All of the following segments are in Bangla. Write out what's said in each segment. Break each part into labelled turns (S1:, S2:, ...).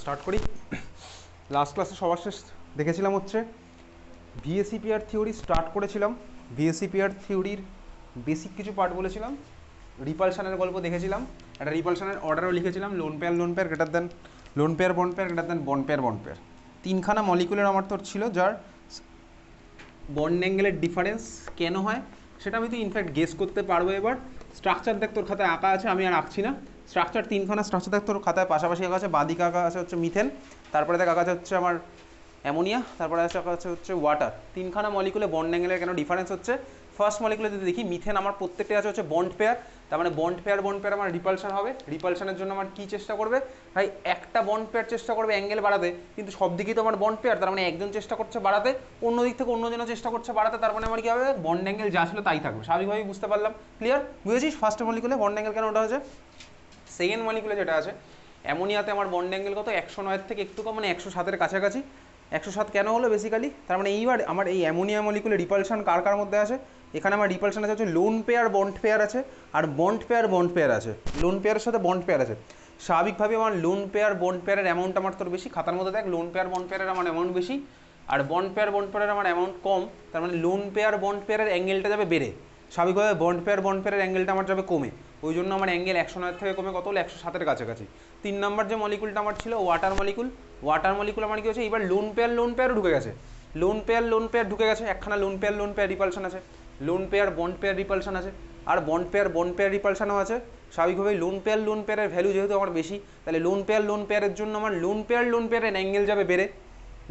S1: স্টার্ট করি। লাস্ট ক্লাসে সবার শেষ দেখেছিলাম হচ্ছে ভিএসিপিআর থিওরি স্টার্ট করেছিলাম। ভিএসিপিআর থিওরির বেসিক কিছু পার্ট বলেছিলাম, রিপালশনের গল্প দেখেছিলাম, একটা রিপালশনের অর্ডারও লিখেছিলাম, lone pair greater than lone pair bond pair greater than bond pair. তিনখানা মলিকুলের আমার তোর ছিল, যার বন্ড অ্যাঙ্গেলের ডিফারেন্স কেন হয় সেটা আমি তো ইনফ্যাক্ট গেস করতে পারবো। এবার স্ট্রাকচার দেখ, তোর খাতায় আঁকা আছে, আমি আর আঁকছি না। স্ট্রাকচার তিনখানা স্ট্রাকচার দেখ তোর খাতায় পাশাপাশি আঁকা আছে। বাদিকে আঁকা আছে হচ্ছে মিথেন, তারপরে দেখ আঁকা আছে হচ্ছে আমার অ্যামোনিয়া, তারপরে আঁকা আছে হচ্ছে ওয়াটার। তিনখানা মলিকুলে বন্ড অ্যাঙ্গেলের কেন ডিফারেন্স হচ্ছে? ফার্স্ট মলিকুলে যদি দেখি মিথেন, আমার প্রত্যেকটা আছে হচ্ছে বন্ড পেয়ার, তার মানে বন্ড পেয়ার আমার রিপালশন হবে। রিপালশনের জন্য আমার কী চেষ্টা করবে ভাই? একটা বন্ড পেয়ার চেষ্টা করবে অ্যাঙ্গেল বাড়াতে, কিন্তু সব দিকেই তো আমার বন্ড পেয়ার, তার মানে একজন চেষ্টা করছে বাড়াতে, অন্য দিক থেকে অন্যজনও চেষ্টা করছে বাড়াতে, তার মানে আমার কী হবে? বন্ড অ্যাঙ্গেল যা ছিল তাই থাকবে। স্বাভাবিকভাবেই বুঝতে পারলাম। ক্লিয়ার? বুঝেছিস ফার্স্ট মলিকুলে বন্ড অ্যাঙ্গেল কেন ওটা হচ্ছে? সেকেন্ড মলিকুলে যেটা আছে অ্যামোনিয়াতে আমার বন্ড অ্যাঙ্গেল কত? 109 থেকে একটু কম, মানে 107-এর কাছাকাছি। 107 কেন হলো বেসিক্যালি? তার মানে এইবার আমার এই অ্যামোনিয়া মলিকুলে রিপালশন কার মধ্যে আছে? এখানে আমার রিপালশন আছে হচ্ছে লোন পেয়ার বন্ড পেয়ার আছে, আর বন্ড পেয়ার আছে। লোন পেয়ারের সাথে বন্ড পেয়ার আছে। স্বাভাবিকভাবে আমার লোন পেয়ার বন্ড পেয়ারের অ্যামাউন্ট আমার তোর বেশি। খাতার মধ্যে দেখ লোন পেয়ার বন্ড পেয়ারের আমার অ্যামাউন্ট বেশি, আর বন্ড পেয়ারের আমার অ্যামাউন্ট কম। তার মানে লোন পেয়ার বন্ড পেয়ারের অ্যাঙ্গেলটা যাবে বেড়ে, স্বাভাবিকভাবে বন্ড পেয়ারের অ্যাঙ্গেলটা আমার যাবে কমে। ওই জন্য আমার অ্যাঙ্গেল 109 থেকে কমে কত হলো? 107-এর কাছাকাছি। 3 নম্বর যে মলিকুলটা আমার ছিল ওয়াটার মলিকুল আমার কি হচ্ছে? এবার লোন পেয়ার ঢুকে গেছে। লোন পেয়ার ঢুকে গেছে। একখানা লোন পেয়ার রিপালশন আছে, lone pair bond pair repulsion আছে, আর বন্ড পেয়ার রিপালশনও আছে। স্বাভাবিকভাবে লোন পেয়ারের ভ্যালু যেহেতু আমার বেশি, তাহলে লোন পেয়ারের জন্য আমার লোন পেয়ারের অ্যাঙ্গেল যাবে বেড়ে।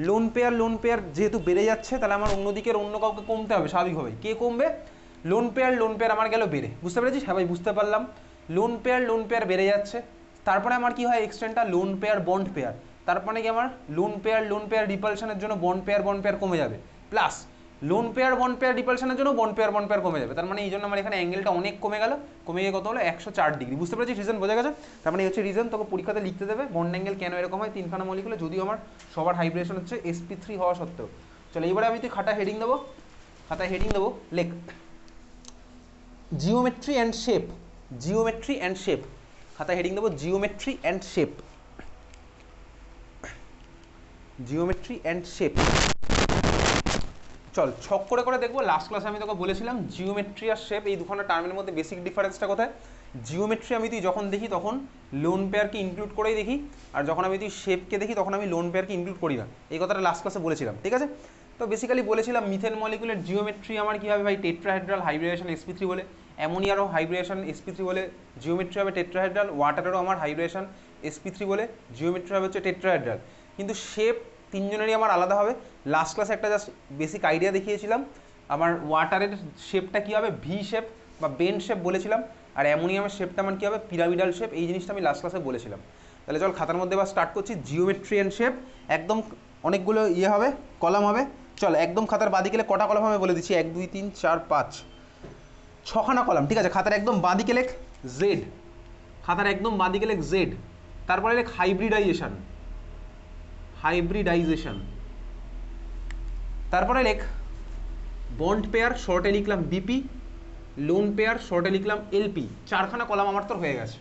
S1: লোন পেয়ার যেহেতু বেড়ে যাচ্ছে, তাহলে আমার অন্যদিকের অন্য কাউকে কমতে হবে স্বাভাবিকভাবেই। কে কমবে? লোন পেয়ার আমার গেল বেড়ে। বুঝতে পেরেছিস? হ্যাঁ ভাই বুঝতে পারলাম। লোন পেয়ার বেড়ে যাচ্ছে। তারপরে আমার কি হয়? এক্সটেন্টটা লোন পেয়ার বন্ড পেয়ার। তারপরে কি আমার লোন পেয়ার রিপালশনের জন্য বন্ড পেয়ার কমে যাবে, প্লাস লোন পেয়ার রিপালশনের জন্য বন্ড পেয়ার কমে যাবে। তার মানে এই জন্য আমার এখানে অ্যাঙ্গেলটা অনেক কমে গেল। কমে গিয়ে কত হলো? 104 ডিগ্রি। বুঝতে পেরেছিস? রিজন বোঝা গেছে? তার মানে এই হচ্ছে রিজন। তোকে পরীক্ষাতে লিখতে দেবে বন্ড অ্যাঙ্গেল কেন এরকম হয় তিনখানা মলিকুলে, যদিও আমার সবার হাইব্রেশন হচ্ছে sp3 হওয়া সত্ত্বেও। চলো এবারে আমি তুই খাতায় হেডিং দেবো, লেখ জিওমেট্রি অ্যান্ড শেপ। খাতায় হেডিং দেবো জিওমেট্রি অ্যান্ড শেপ। চল ছক করে দেখবো। লাস্ট ক্লাসে আমি তোকে বলেছিলাম জিওমেট্রি আর শেপ এই দুখানা টার্মের মধ্যে বেসিক ডিফারেন্সটা কোথায়? জিওমেট্রি আমি তুই যখন দেখি তখন লোন পেয়ারকে ইনক্লুড করেই দেখি, আর যখন আমি তুই শেপকে দেখি তখন আমি লোন পেয়ারকে ইনক্লুড করি না। এই কথাটা লাস্ট ক্লাসে বলেছিলাম, ঠিক আছে? তো বেসিক্যালি বলেছিলাম মিথেন মলিকুলের জিওমেট্রি আমার কী হবে ভাই? টেট্রাহেড্রাল হাইব্রিডেশন sp3 বলে। অ্যামোনিয়ারও হাইব্রিডেশন sp3 বলে, জিওমেট্রি হবে টেট্রাহেড্রাল। ওয়াটারেরও আমার হাইব্রিডেশন sp3 বলে, জিওমেট্রি হবে হচ্ছে টেট্রাহেড্রাল। কিন্তু শেপ তিনজনেরই আমার আলাদা হবে। লাস্ট ক্লাসে একটা জাস্ট বেসিক আইডিয়া দেখিয়েছিলাম। আমার ওয়াটারের শেপটা কী হবে? ভি শেপ বা বেন শেপ বলেছিলাম, আর অ্যামোনিয়ামের শেপটা আমার কী হবে? Pyramidal shape. এই জিনিসটা আমি লাস্ট ক্লাসে বলেছিলাম। তাহলে চল খাতার মধ্যে এবার স্টার্ট করছি। জিওমেট্রি অ্যান্ড শেপ, একদম অনেকগুলো হবে, কলাম হবে। চল একদম খাতার বাঁদিকে কটা কলাম হবে বলে দিচ্ছি, 1 2 3 4 5 6খানা কলাম, ঠিক আছে? খাতার একদম বাঁদিকে লেখ জেড, খাতার একদম বাঁদিকে লেখ জেড। তারপরে লেখ হাইব্রিডাইজেশন, তারপরে লেখ বন্ড পেয়ার, শর্টে লিখলাম বিপি, লোন পেয়ার শর্টে লিখলাম এলপি। 4খানা কলাম আমার তোর হয়ে গেছে।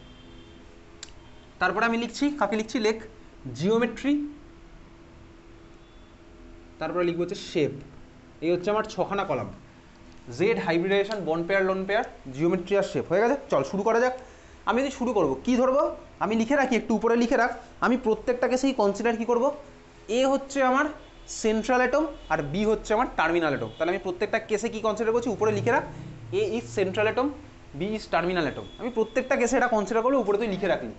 S1: তারপরে আমি লিখছি, কাকে লিখছি? লেখ জিওমেট্রি, তারপরে লিখবো হচ্ছে শেপ। এই হচ্ছে আমার 6খানা column, Z, hybridisation, bond pair, lone pair, geometry আর শেপ। হয়ে গেছে? চল শুরু করা যাক। আমি যদি শুরু করবো, কী ধরবো? আমি লিখে রাখি, একটু উপরে লিখে রাখ। আমি প্রত্যেকটাকে সেই কনসিডার কী করবো? এ হচ্ছে আমার সেন্ট্রাল অ্যাটম, আর বি হচ্ছে আমার টার্মিনাল অ্যাটম। তাহলে আমি প্রত্যেকটা কেসে কী কনসিডার করছি? উপরে লিখে রাখ, A is central atom, B is terminal atom. আমি প্রত্যেকটা কেসে এটা কনসিডার করবো, উপরে তুই লিখে রাখলি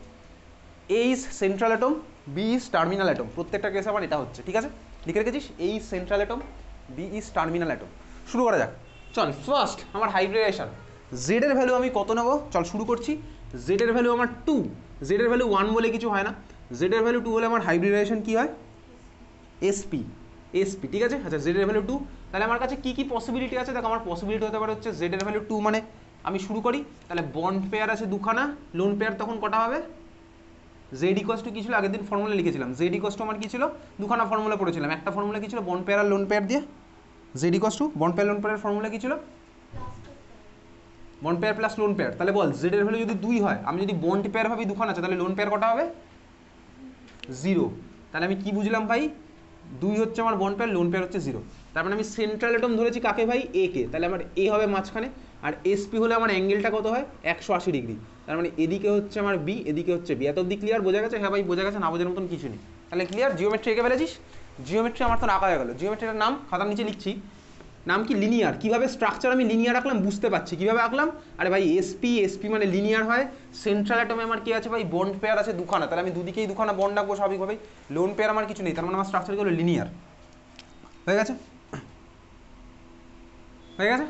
S1: A is central atom, B is terminal atom. প্রত্যেকটা কেসে আমার এটা হচ্ছে, ঠিক আছে? লিখে রেখেছিস? A is central atom, B is terminal atom. শুরু করা যাক। চল ফার্স্ট আমার হাইব্রিডেশন, জেডের ভ্যালু আমি কত নেবো? চল শুরু করছি। জেডের ভ্যালু আমার 2, জেডের ভ্যালু 1 বলে কিছু হয় না, জেডের ভ্যালু 2 হলে আমার হাইব্রিডেশন কী হয়? এসপি, ঠিক আছে? আচ্ছা জেডের ভ্যালু 2, তাহলে আমার কাছে কী পসিবিলিটি আছে? দেখো আমার পসিবিলিটি হতে পারে হচ্ছে জেডের ভ্যালু 2 মানে আমি শুরু করি, তাহলে বন্ড পেয়ার আছে দুখানা, লোন পেয়ার তখন কটা হবে? জেড ইকোয়াস টু কী ছিল? আগের দিন ফর্মুলা লিখেছিলাম। জেড ইকোয়াস টু আমার কী ছিল? দুখানা ফর্মুলা পড়েছিলাম। একটা ফর্মুলা কী ছিল? বন্ড পেয়ার আর লোন পেয়ার দিয়ে। Z equals two bond pair lone পেয়ারের ফর্মুলা কী ছিল? Bond pair plus lone pair. তাহলে বল জেডের ভ্যালু যদি 2 হয়, আমি যদি বন্ড পেয়ার ভাবি দুখানা আছে, তাহলে লোন পেয়ার কটা হবে? জিরো। তাহলে আমি কি বুঝলাম ভাই, 2 হচ্ছে আমার বন্ড পেয়ার, লোন পেয়ার হচ্ছে জিরো। তার মানে আমি সেন্ট্রাল অ্যাটম ধরেছি কাকে ভাই, এ কে। তাহলে আমার এ হবে মাঝখানে, আর এসপি হলে আমার অ্যাঙ্গেলটা কত হয়, 180 ডিগ্রি। তার মানে এদিকে হচ্ছে আমার বি, এদিকে হচ্ছে বি। এত অব্দি ক্লিয়ার, বোঝা গেছে? হ্যাঁ ভাই বোঝা গেছে, না বোঝার মতন কিছু নেই। তাহলে ক্লিয়ার, জিওমেট্রি এঁকে ফেলেছিস। জিওমেট্রি আমার তো আঁকা হয়ে গেল। জিওমেট্রিটার নাম খাতার নিচে লিখছি, নাম কি, লিনিয়ার। কিভাবে স্ট্রাকচার আমি লিনিয়ার আঁকলাম বুঝতে পারছি, কিভাবে আঁকলাম। আরে ভাই এসপি, এসপি মানে লিনিয়ার হয়। সেন্ট্রাল অ্যাটমে আমার কি আছে ভাই, বন্ড পেয়ার আছে দুখানা, তাহলে আমি দুদিকেই দুখানা বন্ড রাখবো স্বাভাবিকভাবেই। লোন পেয়ার আমার কিছু নেই, তার মানে আমার স্ট্রাকচার হলো লিনিয়ার। হয়ে গেছে, হয়ে গেছে,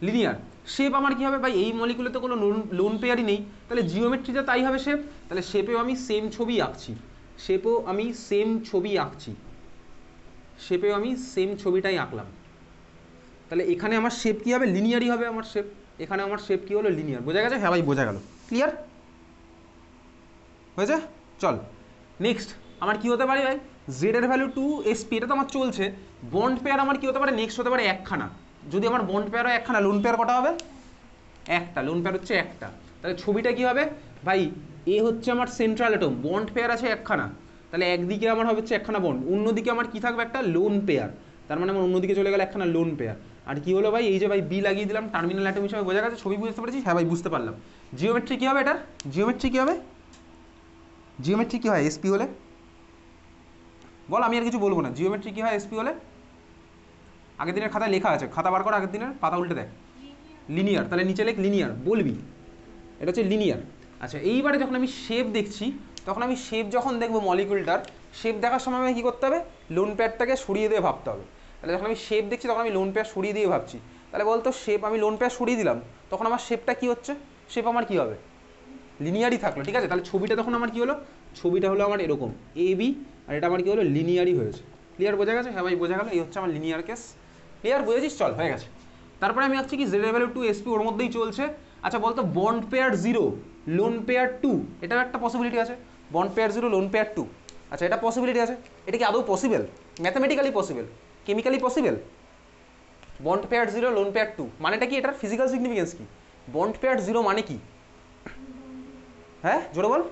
S1: লিনিয়ার। শেপ আমার কি হবে ভাই, এই মলিকুলে তো কোনো লোন পেয়ারই নেই, তাহলে জিওমেট্রিতে তাই হবে শেপ। তাহলে শেপেও আমি সেম ছবি আঁকছি, শেপেও আমি সেম ছবি আঁকছি, শেপেও আমি সেম ছবিটাই আঁকলাম। তাহলে এখানে আমার শেপ কী হবে, লিনিয়ারই হবে আমার শেপ। এখানে আমার শেপ কী হলো, লিনিয়ার। বোঝা গেছে? হ্যাঁ ভাই বোঝা গেল, ক্লিয়ার হয়েছে। চল নেক্সট আমার কি হতে পারে ভাই, জেড এর ভ্যালু 2 এসপি, এটা তো আমার চলছে। বন্ড পেয়ার আমার কি হতে পারে, নেক্সট হতে পারে একখানা। যদি আমার বন্ড পেয়ার হয় একখানা, লোন পেয়ার কটা হবে, একটা। লোন পেয়ার হচ্ছে একটা। তাহলে ছবিটা কি হবে ভাই, এ হচ্ছে আমার সেন্ট্রাল অ্যাটম, বন্ড পেয়ার আছে একখানা, তাহলে একদিকে আমার হবে হচ্ছে একখানা বন্ড, অন্যদিকে আমার কি থাকবে, একটা লোন পেয়ার। তার মানে আমার অন্যদিকে চলে গেলে একখানা লোন পেয়ার। আর কি হলো ভাই, এই যে ভাই বি লাগিয়ে দিলাম টার্মিনাল অ্যাটম হিসাবে। বোঝা গেছে, ছবি বুঝতে পেরেছিস? হ্যাঁ ভাই বুঝতে পারলাম। জিওমেট্রি কি হবে এটার, জিওমেট্রি কি হবে, জিওমেট্রি কি হয় এসপি হলে, বল, আমি আর কিছু বলবো না। জিওমেট্রি কি হয় এসপি হলে, আগের দিনের খাতায় লেখা আছে, খাতা বার কর, আগের দিনের পাতা উল্টে দেখ। লিনিয়ার, তাহলে নিচে লেখ লিনিয়ার, বলবি এটা হচ্ছে লিনিয়ার। আচ্ছা এইবারে যখন আমি শেপ দেখছি, তখন আমি শেপ যখন দেখবো মলিকুলটার, শেপ দেখার সময় আমাকে কী করতে হবে, লোন পেয়ারটাকে সরিয়ে দিয়ে ভাবতে হবে। তাহলে যখন আমি শেপ দেখছি তখন আমি লোন পেয়ার সরিয়ে দিয়ে ভাবছি। তাহলে বলতো শেপ আমি লোন পেয়ার সরিয়ে দিলাম, তখন আমার শেপটা কী হচ্ছে, শেপ আমার কী হবে, লিনিয়ারই থাকলো। ঠিক আছে, তাহলে ছবিটা তখন আমার কী হলো, ছবিটা হলো আমার এরকম এ বি, আর এটা আমার কী হলো, লিনিয়ারই হয়েছে। ক্লিয়ার, বোঝা গেছে? হ্যাঁ ভাই বোঝা গেল, এই হচ্ছে আমার লিনিয়ার কেস। ক্লিয়ার, বুঝেছিস? চল হয়ে গেছে। তারপরে আমি আছি কি, জেড ভ্যালু 2 এসপি ওর মধ্যেই চলছে। আচ্ছা বলতো বন্ড পেয়ার 0 লোন পেয়ার 2, এটাও একটা পসিবিলিটি আছে। বন্ড পেয়ার 0 লোন পেয়ার 2, আচ্ছা এটা পসিবিলিটি আছে। এটা কি আদৌ possible, mathematically possible, chemically possible? Bond pair 0 lone pair 2 মানেটা কি, এটার ফিজিক্যাল সিগনিফিকেন্স কি? বন্ড পেয়ার 0 মানে কি, হ্যাঁ জোরে বল।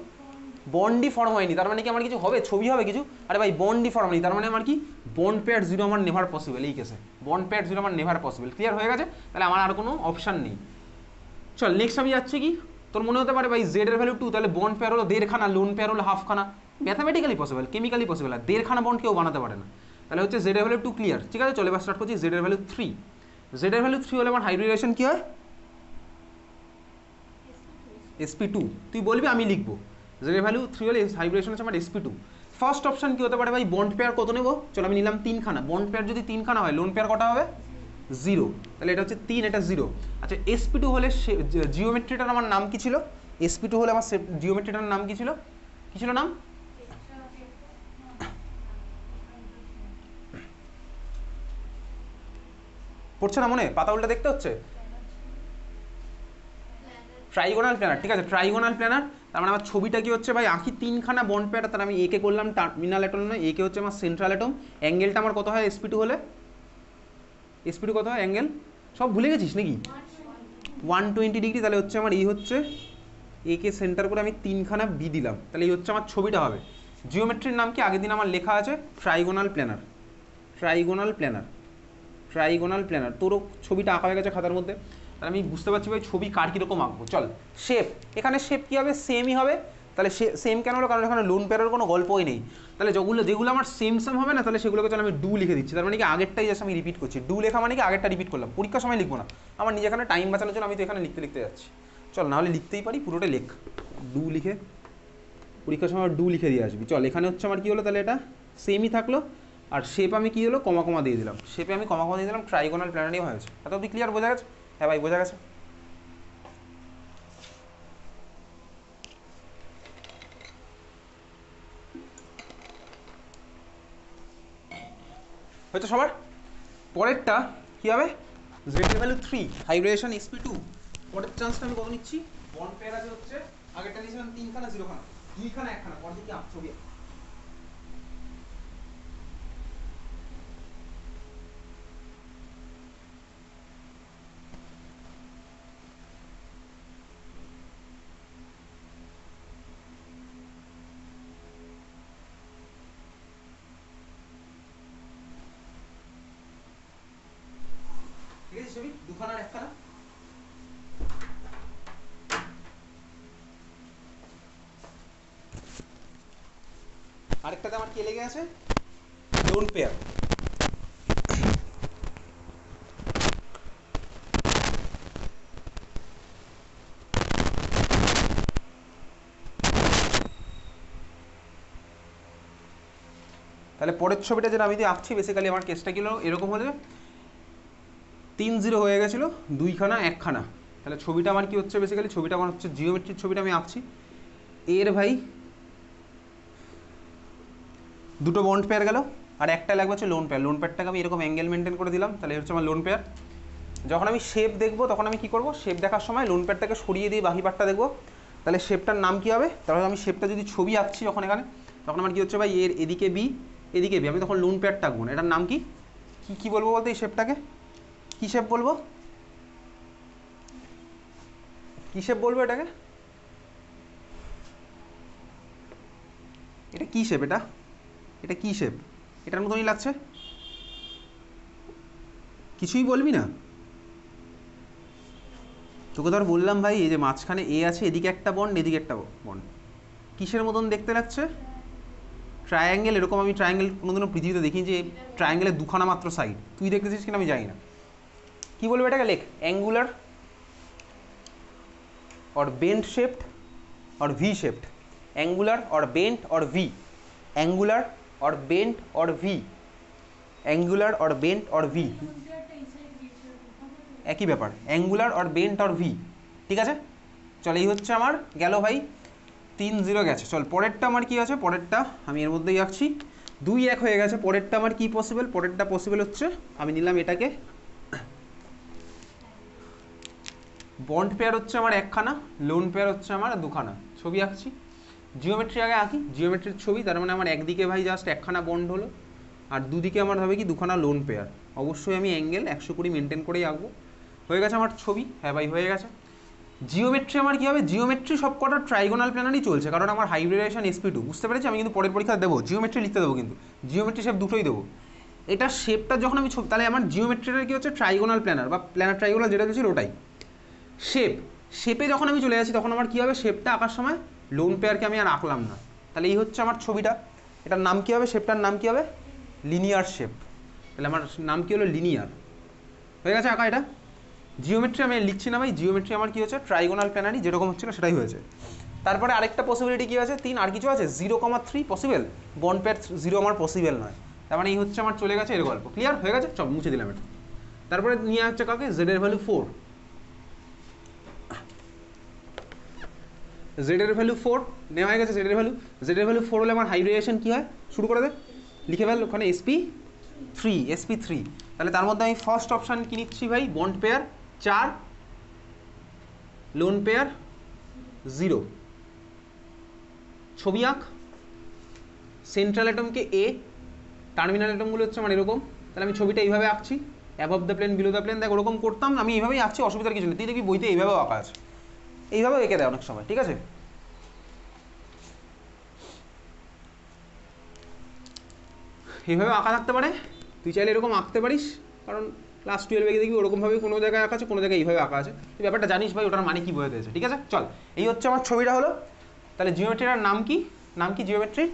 S1: বন্ডই ফর্ম হয়নি, তার মানে কি আমার কিছু হবে, ছবি হবে কিছু? আরে ভাই বন্ডই ফর্ম হয়নি, তার মানে আমার কি, বন্ড পেয়ার 0 আমার নেভার পসিবল। এই কেসে বন্ড পেয়ার 0 আমার নেভার পসিবল। ক্লিয়ার হয়ে গেছে? তাহলে আমার আর কোনো অপশান নেই। চল নেক্সট আমি যাচ্ছি কি, তোর মনে হতে পারে ভাই জেড এর ভ্যালু 2, তাহলে বন্ড পেয়ার হলো 1.5খানা, লোন পেয়ার হলো হাফখানা। ম্যাথামেটিক্যালি পসিবল, কেমিক্যালি পসিবল, আর 1.5খানা বন্ড কেউ বানাতে পারে না। তাহলে হচ্ছে জেড এর ভ্যালু 2 ক্লিয়ার। ঠিক আছে, চলে এবার স্টার্ট করছি জেড এর ভ্যালু 3। জেড এর ভ্যালু 3 হলে আমার হাইব্রিডেশন কি হয়, sp2। তুই বলবি, আমি লিখবো। জেড এর ভ্যালু 3 হলে হাইব্রিডেশন হচ্ছে আমার sp2। ফার্স্ট অপশন কি হতে পারে ভাই, বন্ড পেয়ার কত নেবো, চলো আমি নিলাম 3খানা। বন্ড পেয়ার যদি 3খানা হয়, লোন পেয়ার কটা হবে, 0। তাহলে এটা হচ্ছে 3, এটা 0। আচ্ছা sp2 হলে জিওমেট্রিটার আমার নাম কি ছিল, sp2 হলে আমার জিওমেট্রিটার নাম কি ছিল, কি ছিল নাম, পড়ছে না মনে, পাতা উল্টে দেখতে হচ্ছে। ট্রাইগোনাল প্ল্যানার, ঠিক আছে ট্রাইগোনাল প্ল্যানার। তার মানে আমার ছবিটা কি হচ্ছে ভাই, আঁকি 3খানা বন্ড পেয়ার, তার আমি একে করলাম টার্মিনাল অ্যাটম, নয় একে হচ্ছে আমার সেন্ট্রাল অ্যাটম। অ্যাঙ্গেলটা আমার কত হয় sp2 হলে, sp2 কত হয় অ্যাঙ্গেল, সব ভুলে গেছিস নাকি, 120 ডিগ্রি। তাহলে হচ্ছে আমার এই হচ্ছে একে সেন্টার করে আমি 3খানা বি দিলাম, তাহলে এই হচ্ছে আমার ছবিটা হবে। জিওমেট্রির নাম কি, আগের দিন আমার লেখা আছে trigonal planar, trigonal planar, trigonal planar. তোরও ছবিটা আঁকা হয়ে গেছে খাতার মধ্যে, তাহলে আমি বুঝতে পারছি ভাই ছবি কার কীরকম আঁকবো। চল শেপ, এখানে শেপ কী হবে, সেমই হবে। তাহলে সেম কেন হলো, কারণ এখানে লোন পেয়ারের কোনো গল্পই নেই। তাহলে যেগুলো আমার সেম সেম হবে না, তাহলে সেগুলোকে চল আমি ডু লিখে দিচ্ছি। তার মানে কি আগেরটাই জাস্ট আমি রিপিট করছি, ডু লেখা মানে কি আগেরটা রিপিট করলাম। পরীক্ষার সময় লিখবো না, আমার নিজে এখানে টাইম বাঁচানোর জন্য আমি তো এখানে লিখতে লিখতে যাচ্ছি। চল নাহলে লিখতেই পারি, পুরোটা লেখ, ডু লিখে পরীক্ষার সময় ডু লিখে দিয়ে আসবি। চল এখানে হচ্ছে আমার কী হলো, তাহলে এটা সেমই থাকলো। আর শেপ আমি কী হলো, কমা কমা দিয়ে দিলাম, শেপে আমি কমা কমা দিয়ে দিলাম, ট্রাইগোনাল প্ল্যানারই হয়েছে। এত অব্দি ক্লিয়ার, বোঝা গেছে? হ্যাঁ ভাই বোঝা গেছে। হয়তো সবার পরেরটা কী হবে, জেড ভ্যালু 3 হাইব্রিডেশন sp2। পরের চান্সটা আমি কত নিচ্ছি, বন্ড পেয়ার আছে হচ্ছে, আগেরটা নিয়েছিলাম 3খানা 0খানা, 2খানা 1খানা, পর দিকে ছবি। দুখানার একখানা, আরেকটাতে আমার কে লেগে আছে, লোন পেয়ার। তাহলে পরের ছবিটা যেটা আমি আঁকছি, বেসিক্যালি আমার কেসটা কি হলো, এরকম হলে 3-0 হয়ে গেছিলো, দুইখানা একখানা। তাহলে ছবিটা আমার কি হচ্ছে, বেসিক্যালি ছবিটা আমার হচ্ছে জিওমেট্রির ছবিটা আমি আঁকছি। এর ভাই দুটো বন্ড পেয়ার গেল, আর একটা লাগবে হচ্ছে লোন পেয়ার। লোন পেয়ারটাকে আমি এরকম অ্যাঙ্গেল মেনটেন করে দিলাম, তাহলে হচ্ছে আমার লোন পেয়ার। যখন আমি শেপ দেখবো তখন আমি কি করব, শেপ দেখার সময় লোন পেয়ারটাকে সরিয়ে দিয়ে বাকি পার্টটা দেখবো। তাহলে শেপটার নাম কি হবে, তাহলে আমি শেপটা যদি ছবি আঁকছি যখন এখানে, তখন আমার কি হচ্ছে ভাই, এর এদিকে বি এদিকে বি, আমি তখন লোন পেয়ারটা আঁকবো না। এটার নাম কি, কি বলবো বলতে, এই শেপটাকে কী শেপ বলবো, কী শেপ বলবো এটাকে, এটা কী শেপ, এটা এটা কী শেপ, এটার মতনই লাগছে, কিছুই বলবি না? তোকে ধর বললাম ভাই, এই যে মাঝখানে এ আছে, এদিকে একটা বন্ড এদিকে একটা বন্ড, কিসের মতন দেখতে লাগছে, ট্রায়াঙ্গেল। এরকম আমি ট্রায়াঙ্গেল কোনোদিনও পৃথিবীতে দেখিনি যে ট্রায়াঙ্গেলের দুখানা মাত্র সাইড, তুই দেখতেছিস কিনা আমি জানি না। কী বলবো এটাকে, লেখ angular or bent shaped or V shaped, angular or bent or V, angular or bent or V, angular or bent or V, একই ব্যাপার, angular or bent or V, ঠিক আছে। চল এই হচ্ছে আমার গেল ভাই 3-0 গেছে। চল পরেরটা আমার কি আছে, পরেরটা আমি এর মধ্যেই আঁকছি, 2-1 হয়ে গেছে। পরেরটা আমার কি পসিবল, পরেরটা পসিবল হচ্ছে আমি নিলাম এটাকে, বন্ড পেয়ার হচ্ছে আমার একখানা, লোন পেয়ার হচ্ছে আমার দুখানা। ছবি আঁকছি, জিওমেট্রি আগে আঁকি, জিওমেট্রির ছবি। তার মানে আমার একদিকে ভাই জাস্ট একখানা বন্ড হলো, আর দুদিকে আমার হবে কি দুখানা লোন পেয়ার। অবশ্যই আমি অ্যাঙ্গেল 120 মেনটেন করেই আঁকবো। হয়ে গেছে আমার ছবি, হ্যাঁ ভাই হয়ে গেছে। জিওমেট্রি আমার কী হবে, জিওমেট্রি সব কটা ট্রাইগোনাল প্ল্যানারই চলছে, কারণ আমার হাইব্রিডাইজেশন SP2, বুঝতে পেরেছি। আমি কিন্তু পরের পরীক্ষা দেবো জিওমেট্রি লিখতে দেবো, কিন্তু জিওমেট্রি শেপ দুটোই দেবো। এটা শেপটা যখন আমি ছবি, তাহলে আমার জিওমেট্রিটা কি হচ্ছে, ট্রাইগোনাল প্ল্যানার বা প্ল্যানার ট্রাইগোনাল যেটা ছিল ওটাই। শেপ, শেপে যখন আমি চলে যাচ্ছি তখন আমার কী হবে, শেপটা আঁকার সময় লোন পেয়ারকে আমি আর আঁকলাম না। তাহলে এই হচ্ছে আমার ছবিটা, এটার নাম কী হবে, শেপটার নাম কী হবে, লিনিয়ার শেপ। তাহলে আমার নাম কী হলো, লিনিয়ার। হয়ে গেছে আঁকা এটা। জিওমেট্রি আমি লিখছি না ভাই, জিওমেট্রি আমার কী হচ্ছে, ট্রাইগোনাল প্ল্যানারই যেরকম হচ্ছিল সেটাই হয়েছে। তারপরে আরেকটা পসিবিলিটি কী আছে, 3, আর কিছু আছে, 0,3 পসিবল, বন্ড পেয়ার 0 আমার পসিবল নয়। তার মানে এই হচ্ছে আমার চলে গেছে এর গল্প, ক্লিয়ার হয়ে গেছে। চল মুছে দিলাম এটা। তারপরে নিয়ে হচ্ছে কাকে, জেডের ভ্যালু 4, জেডের ভ্যালু 4 নেওয়া হয়ে গেছে। জেডের ভ্যালু 4 হলে আমার হাইব্রিডাইজেশন কী হয়, শুরু করে দে, লিখে ফেল ওখানে SP3। তাহলে তার মধ্যে আমি ফার্স্ট অপশান কি নিচ্ছি ভাই, বন্ড পেয়ার 4, লোন পেয়ার 0। ছবি আঁক, সেন্ট্রাল অ্যাটমকে A, টার্মিনাল অ্যাটমগুলো হচ্ছে আমার এরকম। তাহলে আমি ছবিটা এইভাবে আঁকছি, above the plane below the plane, দেখ ওরকম করতাম আমি, এইভাবেই আঁকছি, অসুবিধার কিছু নেই। তুই দেখবি বইতে এইভাবেও আঁকা আছে, এইভাবেও এঁকে দেয় অনেক সময়, ঠিক আছে। এইভাবে আঁকা থাকতে পারে, তুই চাইলে এরকম আঁকতে পারিস, কারণ ক্লাস 12 দেখবি ওরকমভাবে কোনো জায়গায় আঁকা আছে, কোনো জায়গায় এইভাবে আঁকা আছে। তুই ব্যাপারটা জানিস ভাই, ওটার মানে কি বোঝাতে হয়েছে, ঠিক আছে। চল এই হচ্ছে আমার ছবিটা হলো। তাহলে জিওমেট্রিটার নাম কি, নাম কি জিওমেট্রি,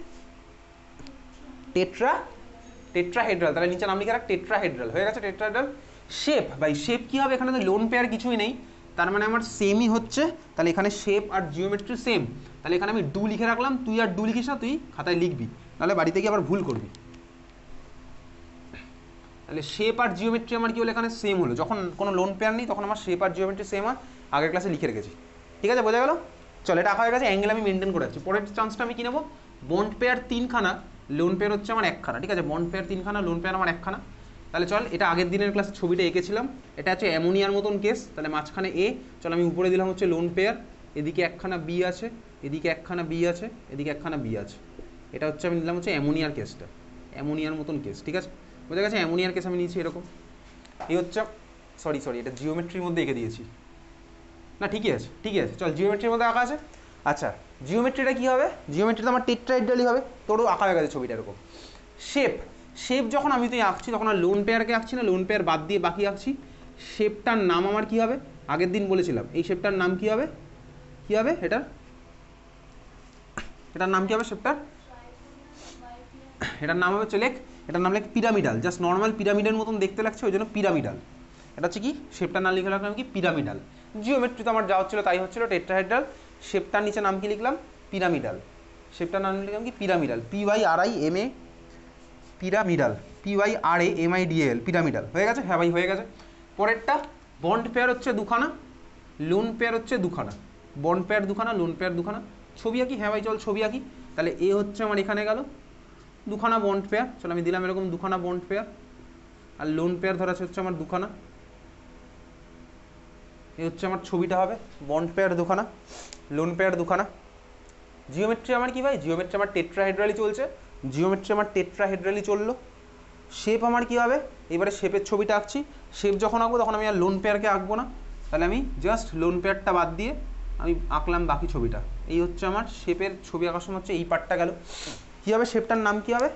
S1: টেট্রাহেড্রাল। তাহলে নিচে নাম লিখে রাখ, টেট্রাহেড্রাল। হয়ে গেছে টেট্রাহেড্রাল। শেপ ভাই, শেপ কী হবে, এখানে তো লোন পেয়ার কিছুই নেই, তার মানে আমার সেমই হচ্ছে। তাহলে এখানে শেপ আর জিওমেট্রি সেম, তাহলে এখানে আমি ডু লিখে রাখলাম। তুই আর ডু লিখিস না, তুই খাতায় লিখবি, নাহলে বাড়িতে গিয়ে আবার ভুল করবি। তাহলে শেপ আর জিওমেট্রি আমার কি হলো, এখানে সেম হলো। যখন কোনো লোন পেয়ার নেই তখন আমার শেপ আর জিওমেট্রি সেম হয়, আগের ক্লাসে লিখে রেখেছি, ঠিক আছে, বোঝা গেল। চল এটা আঁকা হয়ে গেছে, অ্যাঙ্গেল আমি মেনটেন করে রাখছি। পরের চান্সটা আমি কি নেবো, বন্ড পেয়ার 3খানা, লোন পেয়ার হচ্ছে আমার একখানা, ঠিক আছে। বন্ড পেয়ার 3খানা, লোন পেয়ার আমার একখানা। তাহলে চল এটা আগের দিনের ক্লাসে ছবিটা এঁকেছিলাম, এটা হচ্ছে অ্যামোনিয়ার মতন কেস। তাহলে মাঝখানে A, চল আমি উপরে দিলাম হচ্ছে লোন পেয়ার, এদিকে একখানা B আছে, এদিকে একখানা B আছে, এদিকে একখানা B আছে। এটা হচ্ছে আমি নিলাম হচ্ছে অ্যামোনিয়ার কেসটা, অ্যামোনিয়ার মতন কেস, ঠিক আছে, বোঝা গেছে। অ্যামোনিয়ার কেস আমি নিয়েছি এরকম। এই হচ্ছে, সরি এটা জিওমেট্রির মধ্যে এঁকে দিয়েছি না, ঠিকই আছে। চল জিওমেট্রির মধ্যে আঁকা আছে। আচ্ছা জিওমেট্রিটা কী হবে, জিওমেট্রিটা আমার টেট্রাহেড্রালই হবে। তোরও আঁকা হয়ে গেছে ছবিটা এরকম। শেপ যখন আমি তুই আঁকছি তখন আর লোন পেয়ারকে আঁকছি না, লোন পেয়ার বাদ দিয়ে বাকি আঁকছি। শেপটার নাম আমার কি হবে, আগের দিন বলেছিলাম এই শেপটার নাম কি হবে, কি হবে এটার, এটার নাম কি হবে শেপটার, এটার নাম হবে চলেক, এটার নাম লেখ পিরামিডাল, জাস্ট নর্মাল পিরামিডের মতন দেখতে লাগছে ওই জন্য পিরামিডাল। এটা হচ্ছে কি শেপটার নাম লিখে রাখলাম কি পিরামিডাল। জিওমেট্রিতে আমার যা হচ্ছিলো তাই হচ্ছিলো, টেট্রাহেড্রাল, শেপটার নিচে নাম কি লিখলাম পিরামিডাল, শেপটার নাম লিখলাম কি pyramidal, PYRIMA pyramidal, PYRAMIDAL pyramidal, হয়ে গেছে, হ্যাঁ ভাই হয়ে গেছে। পরেরটা বন্ড পেয়ার হচ্ছে দুখানা, লোন পেয়ার হচ্ছে দুখানা, বন্ড পেয়ার দুখানা, লোন পেয়ার দুখানা, ছবি আঁকি, হ্যাঁ ভাই চল ছবি আঁকি। তাহলে এ হচ্ছে আমার এখানে গেল দুখানা বন্ড পেয়ার, চলো আমি দিলাম এরকম দুখানা বন্ড পেয়ার, আর লোন পেয়ার ধরা হচ্ছে আমার দুখানা, এই হচ্ছে আমার ছবিটা হবে, বন্ড পেয়ার দুখানা, লোন পেয়ার দুখানা। জিওমেট্রি আমার কি ভাই, জিওমেট্রি আমার টেট্রাহেড্রালি চলছে, জিওমেট্রি আমার টেট্রাহেড্রালি চললো। শেপ আমার কি হবে, এবারে শেপের ছবিটা আঁকছি, শেপ যখন আঁকবো তখন আমি আর লোন পেয়ারকে আঁকবো না, তাহলে আমি জাস্ট লোন পেয়ারটা বাদ দিয়ে আমি আঁকলাম বাকি ছবিটা। এই হচ্ছে আমার শেপের ছবি আঁকার সময় হচ্ছে এই পার্টটা গেল। কী হবে শেপটার নাম কী হবে,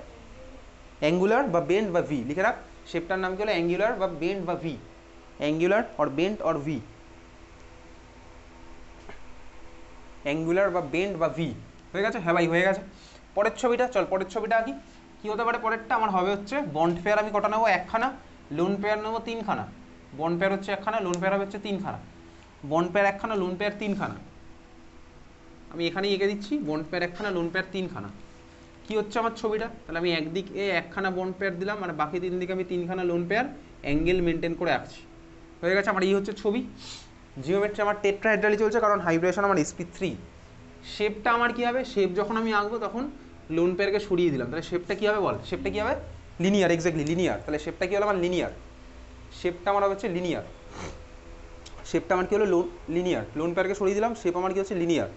S1: অ্যাঙ্গুলার বা বেন্ড বা ভি, লিখে রাখ শেপটার নাম কি হলো অ্যাঙ্গুলার বা বেন্ড বা V, angular or bend or V, angular বা বেন্ড বা ভি, হয়ে গেছে, হ্যাঁ ভাই হয়ে গেছে। পরের ছবিটা চল, পরের ছবিটা আঁকি। কী হতে পারে পরেরটা, আমার হবে হচ্ছে বন্ড পেয়ার আমি কটা নেবো একখানা, লোন পেয়ার নেবো তিনখানা, বন্ড পেয়ার হচ্ছে একখানা, লোন পেয়ার হবে হচ্ছে তিনখানা, বন্ড পেয়ার একখানা, লোন পেয়ার তিনখানা, আমি এখানেই এঁকে দিচ্ছি বন্ড পেয়ার একখানা, লোন পেয়ার তিনখানা। কী হচ্ছে আমার ছবিটা, তাহলে আমি একদিকে একখানা বন্ড পেয়ার দিলাম আর বাকি তিন দিকে আমি তিনখানা লোন পেয়ার অ্যাঙ্গেল মেনটেন করে আঁকছি, হয়ে গেছে আমার এই হচ্ছে ছবি। জিওমেট্রি আমার টেট্রাহেড্রালি চলছে কারণ হাইব্রেশন আমার SP3। শেপটা আমার কী হবে, শেপ যখন আমি আঁকবো তখন লোন পেয়ারকে সরিয়ে দিলাম, তাহলে শেপটা কী হবে বল, শেপটা কী হবে লিনিয়ার, এক্স্যাক্টলি লিনিয়ার, তাহলে শেপটা কী হলো আমার লিনিয়ার, শেপটা আমার হচ্ছে লিনিয়ার, শেপটা আমার কী হলো লিনিয়ার, লোন পেয়ারকে সরিয়ে দিলাম, শেপ আমার কী হচ্ছে লিনিয়ার।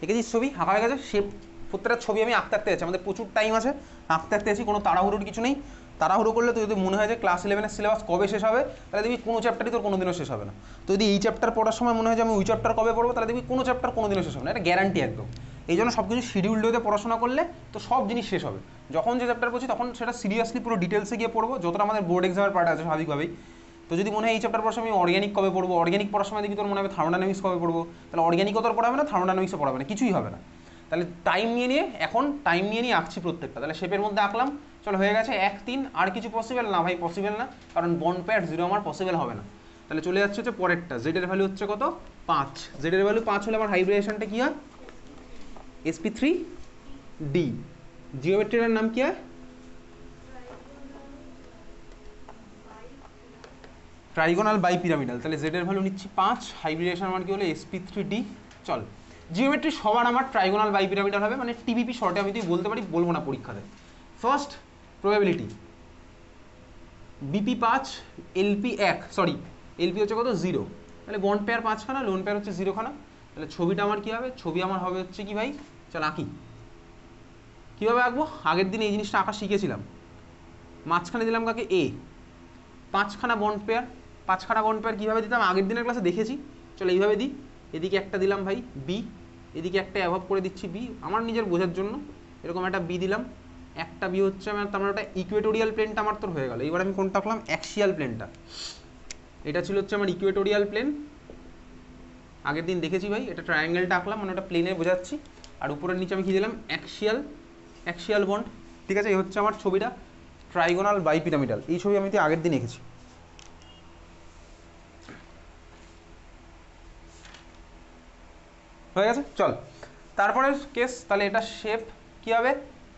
S1: এঁকেছিস ছবি আঁকা হয়ে গেছে, শেপ প্রত্যেকটা ছবি আমি আঁকতে আঁকতে আছি, আমাদের প্রচুর টাইম আছে, আঁকতে আঁকতে আছি, কোনো তাড়াহুড়োর কিছু নেই। তাড়াহুড়ো করলে তো যদি মনে হয় যে ক্লাস 11-এর সিলেবাস কবে শেষ হবে, তাহলে দেখবি কোনো চ্যাপ্টারই তোর কোনোদিনও শেষ হবে না। তো যদি এই চ্যাপ্টার পড়ার সময় মনে হয় যে আমি ওই চ্যাপ্টার কবে পড়বো, তাহলে দেখবি কোনো চ্যাপ্টার কোনোদিনও শেষ হবে না, এটা গ্যারান্টি একদম। এই জন্য সব কিছু শিডিউল্ড ওয়েতে পড়াশোনা করলে তো সব জিনিস শেষ হবে, যখন যে চ্যাপ্টার পড়ছি তখন সেটা সিরিয়াসলি পুরো ডিটেলসে গিয়ে পড়বো, যতটা আমাদের বোর্ড এক্সামের পার্ট আছে স্বাভাবিকভাবেই। তো যদি মনে হয় এই চ্যাপ্টার পড়ার সময় আমি অর্গ্যানিক কবে পড়বো, অর্গ্যানিক পড়ার সময় দেখি তোর মনে হবে থার্মোডাইনামিক্স কবে পড়বো, তাহলে অর্গ্যানিকও তোর পড়াবে না, থার্মোডাইনামিক্সও পড়াবে না, কিছুই হবে না। তাহলে টাইম নিয়ে এখন টাইম নিয়ে আঁকছি প্রত্যেকটা, তাহলে শেপের মধ্যে আঁকলাম, চলো হয়ে গেছে 1 3। আর কিছু পসিবল না ভাই, পসিবল না, কারণ বন্ড পেয়ার 0 আমার পসিবল হবে না। তাহলে চলে যাচ্ছে হচ্ছে পরেরটা, জেডের ভ্যালু হচ্ছে কত 5, জেডের ভ্যালু 5 হলে আমার হাইব্রিডেশনটা কী হয় SP3D। জিওমেট্রির নাম কি হয়, ট্রাইগোনাল বাই পিরামিডাল, তাহলে জেডের ভ্যালু নিচ্ছি 5, হাইব্রিডেশন আমার কি হলো SP3D। চল জিওমেট্রি সবার আমার ট্রাইগোনাল বাই পিরামিডাল হবে, মানে TBP শর্টে আমি তুই বলতে পারি, বলবো না পরীক্ষাতে। First probability BP 5, LP 1, sorry LP হচ্ছে কত 0, তাহলে বন্ড পেয়ার 5খানা, লোন পেয়ার হচ্ছে 0 খানা, তাহলে ছবিটা আমার কী হবে, ছবি আমার হবে হচ্ছে কি ভাই, চল আঁকি। কীভাবে আঁকবো, আগের দিন এই জিনিসটা আঁকা শিখেছিলাম, মাঝখানে দিলাম কাকে A, 5খানা বন্ড পেয়ার, 5খানা বন্ড পেয়ার কীভাবে দিতাম আগের দিনের ক্লাসে দেখেছি, চলো এইভাবে দিই, এদিকে একটা দিলাম ভাই B, এদিকে একটা অ্যাভব করে দিচ্ছি B, আমার নিজের বোঝার জন্য এরকম একটা B দিলাম, একটা B হচ্ছে আমার, তার মানে একটা ইকুয়েটোরিয়াল প্লেনটা আমার তোর হয়ে গেল। এবার আমি কোনটা আঁকলাম, অ্যাক্সিয়াল প্লেনটা, এটা ছিল হচ্ছে আমার ইকুয়েটোরিয়াল প্লেন, আগের দিন দেখেছি ভাই, এটা ট্রায়াঙ্গেলটা আঁকলাম, মানে ওটা প্লেনে বোঝাচ্ছি, আর উপরের নিচে আমি কী দিলাম অ্যাক্সিয়াল বন্ড, ঠিক আছে। এই হচ্ছে আমার ছবিটা ট্রাইগোনাল বাই পিরামিডাল, এই ছবি আমি তো আগের দিন এঁকেছি। হয়ে গেছে, চল তারপরের কেস, তাহলে এটা শেপ কী হবে,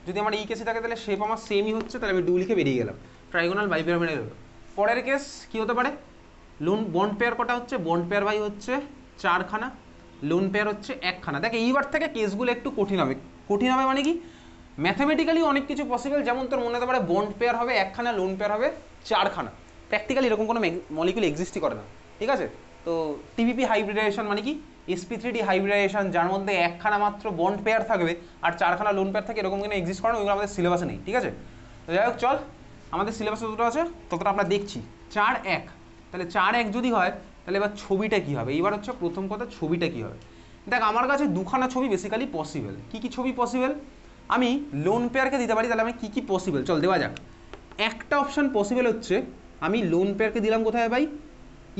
S1: যদি আমার এই কেসে থাকে তাহলে শেপ আমার সেমই হচ্ছে, তাহলে আমি 2 লিখে বেরিয়ে গেলাম, ট্রাইগোনাল বাই পিরামিডাল হলো। পরের কেস কী হতে পারে, লোন বন্ড পেয়ার কটা হচ্ছে, বন্ড পেয়ার ভাই হচ্ছে 4খানা, লোন পেয়ার হচ্ছে 1খানা। দেখ এইবার থেকে কেসগুলো একটু কঠিন হবে, কঠিন হবে মানে কি, ম্যাথামেটিক্যালি অনেক কিছু পসিবল, যেমন তোর মনে হতে পারে বন্ড পেয়ার হবে 1খানা, লোন পেয়ার হবে 4খানা, প্র্যাকটিক্যালি এরকম কোনো মলিকুল এক্সিস্টই করে না, ঠিক আছে। তো TBP হাইব্রিডাইজেশন মানে কি, SP3D হাইব্রিডাইজেশন, যার মধ্যে 1খানা মাত্র বন্ড পেয়ার থাকবে আর 4খানা লোন পেয়ার থাকে, এরকম কোনো এক্সিস্ট করে না, ওইগুলো আমাদের সিলেবাসে নেই, ঠিক আছে। তো যাই হোক চল, আমাদের সিলেবাসে যতটা আছে ততটা আমরা দেখছি। 4 1, তাহলে 4 1 যদি হয় তাহলে এবার ছবিটা কী হবে, এইবার হচ্ছে প্রথম কথা ছবিটা কী হবে। দেখ আমার কাছে 2খানা ছবি বেসিক্যালি পসিবল, কী কী ছবি পসিবল, আমি লোন পেয়ারকে দিতে পারি, তাহলে আমি কী কী পসিবল চল দেওয়া যাক। একটা অপশান পসিবল হচ্ছে আমি লোন পেয়ারকে দিলাম কোথায় ভাই,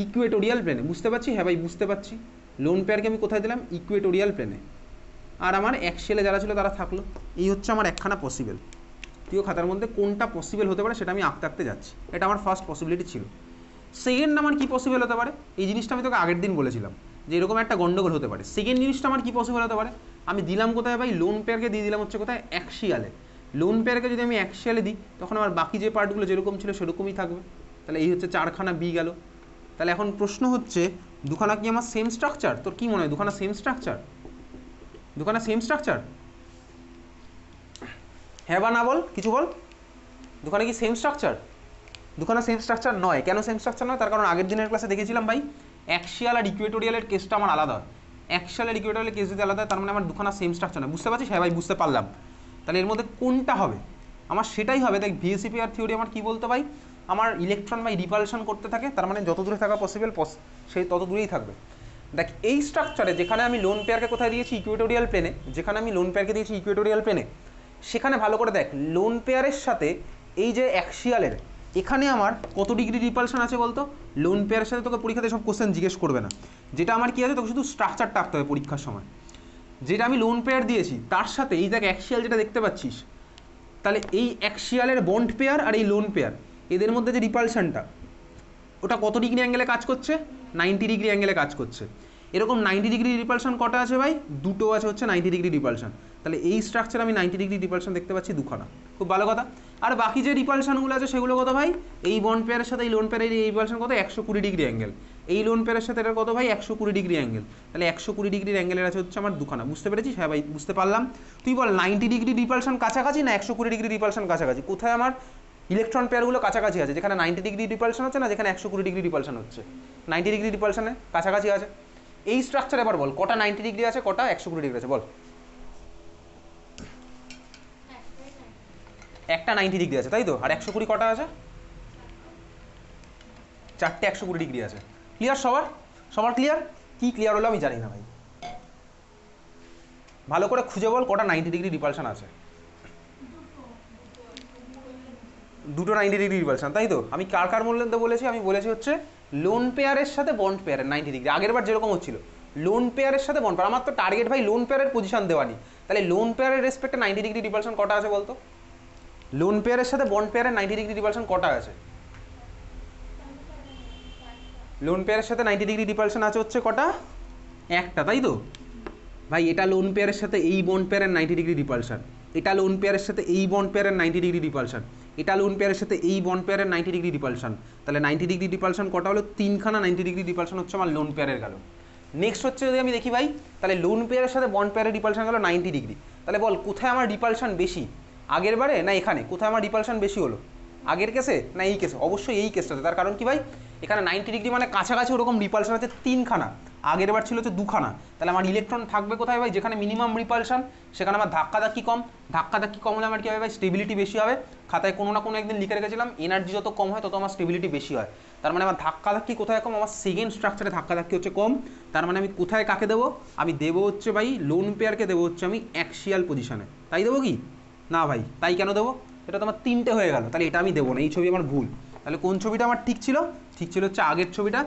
S1: ইকুয়েটোরিয়াল প্লেনে। বুঝতে পারছি? হ্যাঁ ভাই বুঝতে পারছি। লোন পেয়ারকে আমি কোথায় দিলাম, ইকুয়েটোরিয়াল প্লেনে। আর আমার অ্যাক্সিয়ালে যারা ছিল তারা থাকলো। এই হচ্ছে আমার একখানা পসিবল। তুইও খাতার মধ্যে কোনটা পসিবল হতে পারে সেটা আমি আঁকতে আঁকতে যাচ্ছি। এটা আমার ফার্স্ট পসিবিলিটি ছিল। সেকেন্ড আমার কী পসিবল হতে পারে, এই জিনিসটা আমি তোকে আগের দিন বলেছিলাম যে এরকম একটা গন্ডগোল হতে পারে। সেকেন্ড জিনিসটা আমার কী পসিবল হতে পারে, আমি দিলাম কোথায় ভাই, লোন পেয়ারকে দিয়ে দিলাম হচ্ছে কোথায়, অ্যাক্সিয়ালে। লোন পেয়ারকে যদি আমি অ্যাক্সিয়ালে দিই তখন আমার বাকি যে পার্টগুলো যেরকম ছিল সেরকমই থাকবে। তাহলে এই হচ্ছে 4খানা বি গেল। তাহলে এখন প্রশ্ন হচ্ছে দুখানা কি আমার সেম স্ট্রাকচার? তোর কি মনে হয় দুখানা সেম স্ট্রাকচার? দুখানা সেম স্ট্রাকচার? হ্যাঁ বা না বল, কিছু বল। দুখানা কি সেম স্ট্রাকচার? দুখানা সেম স্ট্রাকচার নয়। কেন সেম স্ট্রাকচার নয়? তার কারণ আগের দিনের ক্লাসে দেখেছিলাম ভাই, অ্যাক্সিয়াল আর ইকুয়েটোরিয়ালের কেসটা আমার আলাদা হয়। অ্যাক্সিয়াল আর ইকুয়েটোরিয়ালের কেস যদি আলাদা হয় তার মানে আমার দুখানা সেম স্ট্রাকচার নয়। বুঝতে পারছিস? হ্যাঁ ভাই বুঝতে পারলাম। তাহলে এর মধ্যে কোনটা হবে? আমার সেটাই হবে। দেখ ভিএসিপিআর থিওরি আমার কি বলতে ভাই, আমার ইলেকট্রন বাই রিপালশন করতে থাকে, তার মানে যত দূরে থাকা পসিবল সেই তত দূরেই থাকবে। দেখ এই স্ট্রাকচারে যেখানে আমি লোন পেয়ারকে কোথায় দিয়েছি, ইকুয়েটোরিয়াল প্লেনে, যেখানে আমি লোন পেয়ারকে দিয়েছি ইকুয়েটোরিয়াল প্লেনে, সেখানে ভালো করে দেখ লোন পেয়ারের সাথে এই যে অ্যাক্সিয়ালের এখানে আমার কত ডিগ্রি রিপালশন আছে বলতো? লোন পেয়ারের সাথে তোকে পরীক্ষাতে সব কোশ্চেন জিজ্ঞেস করবে না। যেটা আমার কি আছে, তোকে শুধু স্ট্রাকচারটা আঁকতে হবে পরীক্ষার সময়। যেটা আমি লোন পেয়ার দিয়েছি তার সাথে এই দেখ অ্যাক্সিয়াল যেটা দেখতে পাচ্ছিস, তাহলে এই অ্যাক্সিয়ালের বন্ড পেয়ার আর এই লোন পেয়ার এদের মধ্যে যে রিপালশনটা, ওটা কত ডিগ্রি অ্যাঙ্গেলে কাজ করছে? 90 ডিগ্রি অ্যাঙ্গেলে কাজ করছে। এরকম 90 ডিগ্রি রিপালশন কটা আছে ভাই? দুটো আছে হচ্ছে 90 ডিগ্রি রিপালশন। তাহলে এই স্ট্রাকচার আমি 90 ডিগ্রি রিপালশন দেখতে পাচ্ছি দুখানা। খুব ভালো কথা। আর বাকি যে রিপালশনগুলো আছে সেগুলো কত ভাই? এই বন্ড পেয়ারের সাথে এই লোন পেয়ারের এই রিপালশন কত? 120 ডিগ্রি অ্যাঙ্গেল। এই লোন পেয়ারের সাথে এটা কত ভাই? 120 ডিগ্রি অ্যাঙ্গেল। তাহলে 120 ডিগ্রির অ্যাঙ্গেলের আছে হচ্ছে আমার দুখানা। বুঝতে পেরেছিস? হ্যাঁ ভাই বুঝতে পারলাম। তুই বল 90 ডিগ্রি রিপালশন কাছাকাছি না 120 ডিগ্রি রিপালশন কাছাকাছি? কোথায় আমার ইলেকট্রন পেয়ারগুলো কাছাকাছি আছে? যেখানে 90 ডিগ্রি রিপালশন হচ্ছে না যেখানে 120 ডিগ্রি রিপালশন হচ্ছে? 90 ডিগ্রি রিপালশনে কাছাকাছি আছে। এই স্ট্রাকচার এবার বল কটা 90 ডিগ্রি আছে, কটা 120 ডিগ্রি আছে বল। একটা 90 ডিগ্রি আছে তাই তো, আর 120 কটা আছে? চারটে 120 ডিগ্রি আছে। ক্লিয়ার সবার? সবার ক্লিয়ার? কি ক্লিয়ার হলো আমি জানি না ভাই। ভালো করে খুঁজে বল কটা 90 ডিগ্রি রিপালশন আছে। দুটো 90 ডিগ্রি রিপালশন তাই তো। আমি কার কার মূল্যায়ন বলেছি? আমি বলেছি হচ্ছে লোন পেয়ারের সাথে বন্ড পেয়ারের 90 ডিগ্রি। আগের বার যেরকম হচ্ছিল লোন পেয়ারের সাথে বন্ড পেয়ার, আমার তো টার্গেট ভাই লোন পেয়ারের পজিশন দেওয়া নেই। তাহলে লোন পেয়ারের রেসপেক্টে 90 ডিগ্রি রিপালশন কটা আছে বলতো? লোন পেয়ারের সাথে বন্ড পেয়ারের 90 ডিগ্রি রিপালশন কটা আছে? লোন পেয়ারের সাথে 90 ডিগ্রি রিপালশন আছে হচ্ছে কটা? একটা তাই তো ভাই। এটা লোন পেয়ারের সাথে এই বন্ড পেয়ারের 90 ডিগ্রি রিপালশন, এটা লোন পেয়ারের সাথে এই বন্ড পেয়ারের 90 ডিগ্রি রিপালশন, এটা লোন পেয়ারের সাথে এই বন্ড পেয়ারের 90 ডিগ্রি রিপালশন। তাহলে 90 ডিগ্রি রিপালশন কটা হলো? তিনখানা 90 ডিগ্রি রিপালশন হচ্ছে আমার লোন পেয়ারের গেল। নেক্সট হচ্ছে যদি আমি দেখি ভাই, তাহলে লোন পেয়ারের সাথে বন্ড পেয়ারের রিপালশন গেল 90 ডিগ্রি। তাহলে বল কোথায় আমার রিপালশন বেশি, আগের বারে না এখানে? কোথায় আমার রিপালশন বেশি হলো, আগের কেসে না এই কেসে? অবশ্যই এই কেসটাতে। তার কারণ কি ভাই, এখানে 90 ডিগ্রি মানে কাছাকাছি ওরকম রিপালশন আছে তিনখানা, আগের বার ছিল হচ্ছে দুখানা। তাহলে আমার ইলেকট্রন থাকবে কোথায় ভাই? যেখানে মিনিমাম রিপালশন সেখানে আমার ধাক্কাধাক্কি কম। ধাক্কাধাক্কি কম হলে আমার কী হবে ভাই? স্টেবিলিটি বেশি হবে। খাতায় কোনো না কোনো একদিন লিখে রেখেছিলাম এনার্জি যত কম হয় তত আমার স্টেবিলিটি বেশি হয়। তার মানে আমার ধাক্কাধাক্কি কোথায় কম? আমার সেকেন্ড স্ট্রাকচারে ধাক্কাধাক্কি হচ্ছে কম। তার মানে আমি কোথায় কাকে দেবো? আমি দেবো হচ্ছে ভাই লোন পেয়ারকে দেবো হচ্ছে আমি অ্যাক্সিয়াল পজিশনে। তাই দেবো কি না ভাই? তাই কেন দেবো? এটা তো আমার তিনটে হয়ে গেল। তাহলে এটা আমি দেবো না, এই ছবি আমার ভুল। তাহলে কোন ছবিটা আমার ঠিক ছিল? ঠিক ছিল হচ্ছে আগের ছবিটা,